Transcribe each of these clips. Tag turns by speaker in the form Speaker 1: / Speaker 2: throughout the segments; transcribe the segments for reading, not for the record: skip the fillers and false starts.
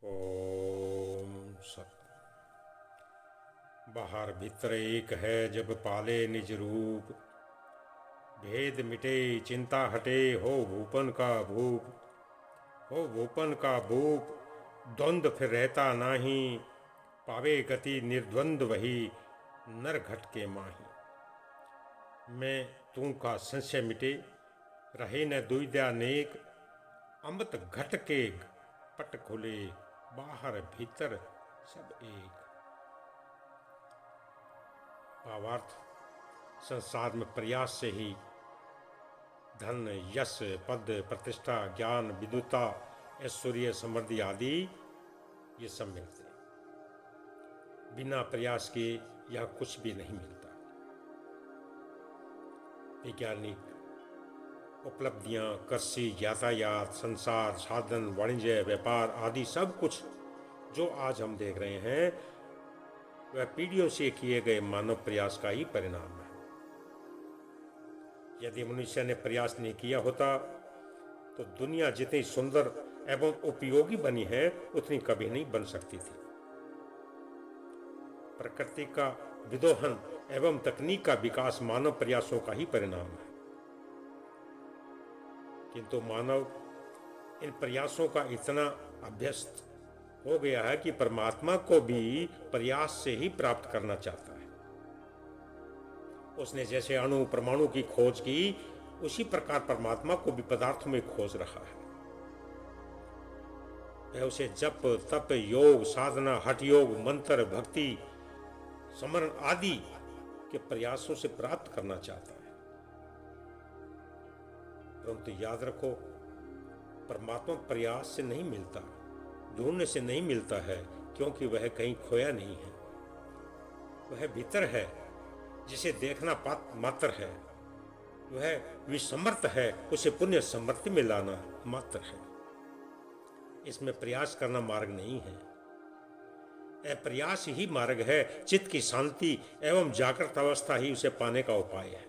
Speaker 1: ओम सत। बाहर भीतर एक है जब पाले निज रूप, भेद मिटे चिंता हटे हो भूपन का भूप, हो भूपन का भूप। द्वंद्व फिर रहता नाही, पावे गति निर्द्वंद वही, नर घट के माही। मैं तू का संशय मिटे, रहे न दुविधा नेक, अमृत घट के पट खुले, बाहर भीतर सब एक। भावार्थ, संसार में प्रयास से ही धन, यश, पद, प्रतिष्ठा, ज्ञान, विद्वता, ऐश्वर्य, समृद्धि आदि ये सब मिलते हैं। बिना प्रयास के यह कुछ भी नहीं मिलता। वैज्ञानिक उपलब्धियां, कृषि, यातायात, संसार, साधन, वाणिज्य, व्यापार आदि सब कुछ जो आज हम देख रहे हैं वह पीढ़ियों से किए गए मानव प्रयास का ही परिणाम है। यदि मनुष्य ने प्रयास नहीं किया होता तो दुनिया जितनी सुंदर एवं उपयोगी बनी है उतनी कभी नहीं बन सकती थी। प्रकृति का विदोहन एवं तकनीक का विकास मानव प्रयासों का ही परिणाम है, किंतु मानव इन प्रयासों का इतना अभ्यस्त हो गया है कि परमात्मा को भी प्रयास से ही प्राप्त करना चाहता है। उसने जैसे अणु परमाणु की खोज की, उसी प्रकार परमात्मा को भी पदार्थों में खोज रहा है। वह उसे जप, तप, योग, साधना, हठ योग, मंत्र, भक्ति, समरण आदि के प्रयासों से प्राप्त करना चाहता है। परंतु याद रखो, परमात्मा प्रयास से नहीं मिलता, ढूंढने से नहीं मिलता है, क्योंकि वह कहीं खोया नहीं है। वह भीतर है, जिसे देखना मात्र है। वह विसमर्थ है, उसे पुण्य समृद्धि में लाना मात्र है। इसमें प्रयास करना मार्ग नहीं है। अप्रयास ही मार्ग है। चित्त की शांति एवं जागृत अवस्था ही उसे पाने का उपाय है।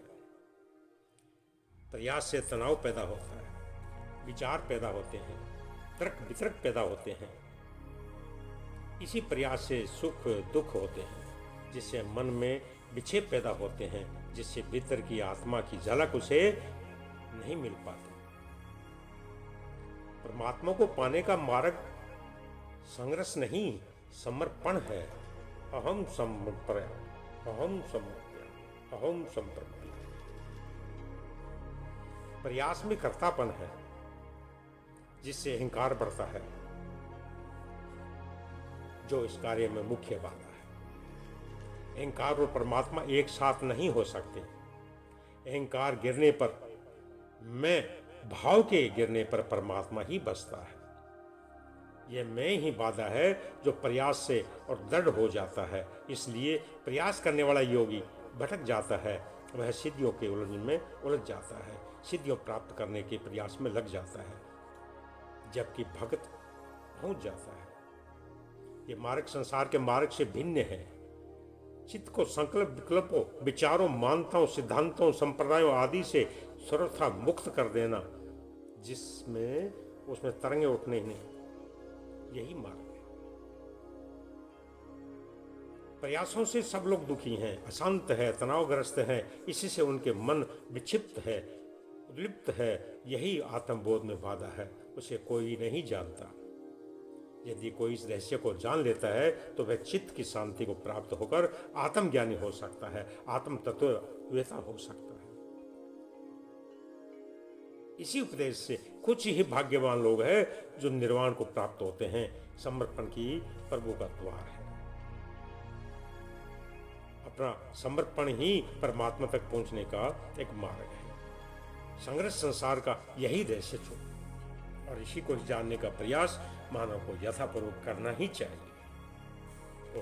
Speaker 1: प्रयास से तनाव पैदा होता है, विचार पैदा होते हैं, तर्क वितर्क पैदा होते हैं। इसी प्रयास से सुख दुख होते हैं, जिससे मन में विक्षेप पैदा होते हैं, जिससे भीतर की आत्मा की झलक उसे नहीं मिल पाती। परमात्मा को पाने का मार्ग संघर्ष नहीं, समर्पण है। अहम समर्पण, अहम समर्पण, अहम समर्पण। प्रयास में कर्तापन है, जिससे अहंकार बढ़ता है, जो इस कार्य में मुख्य बाधा है। अहंकार और परमात्मा एक साथ नहीं हो सकते। अहंकार गिरने पर, मैं भाव के गिरने पर परमात्मा ही बसता है। यह मैं ही बाधा है जो प्रयास से और दृढ़ हो जाता है। इसलिए प्रयास करने वाला योगी भटक जाता है, वह सिद्धियों के उलझन में उलझ जाता है, सिद्धियों प्राप्त करने के प्रयास में लग जाता है, जबकि भक्त पहुंच जाता है। ये मार्ग संसार के मार्ग से भिन्न है। चित्त को संकल्प विकल्पों, विचारों, मान्यताओं, सिद्धांतों, संप्रदायों आदि से सर्वथा मुक्त कर देना, जिसमें उसमें तरंगे उठने ही नहीं, यही मार्ग है। प्रयासों से सब लोग दुखी हैं, अशांत है, तनावग्रस्त हैं। इसी से उनके मन विक्षिप्त है, उद्लिप्त है। यही आत्मबोध में बाधा है। उसे कोई नहीं जानता। यदि कोई इस रहस्य को जान लेता है तो वह चित्त की शांति को प्राप्त होकर आत्मज्ञानी हो सकता है, आत्म तत्ववेता हो सकता है। इसी उपदेश से कुछ ही भाग्यवान लोग हैं जो निर्वाण को प्राप्त होते हैं। समर्पण की प्रभु का द्वार है। अपना समर्पण ही परमात्मा तक पहुंचने का एक मार्ग है। संघर्ष संसार का यही रहस्य छो, और इसी को जानने का प्रयास मानव को यथापूर्वक करना ही चाहिए। तो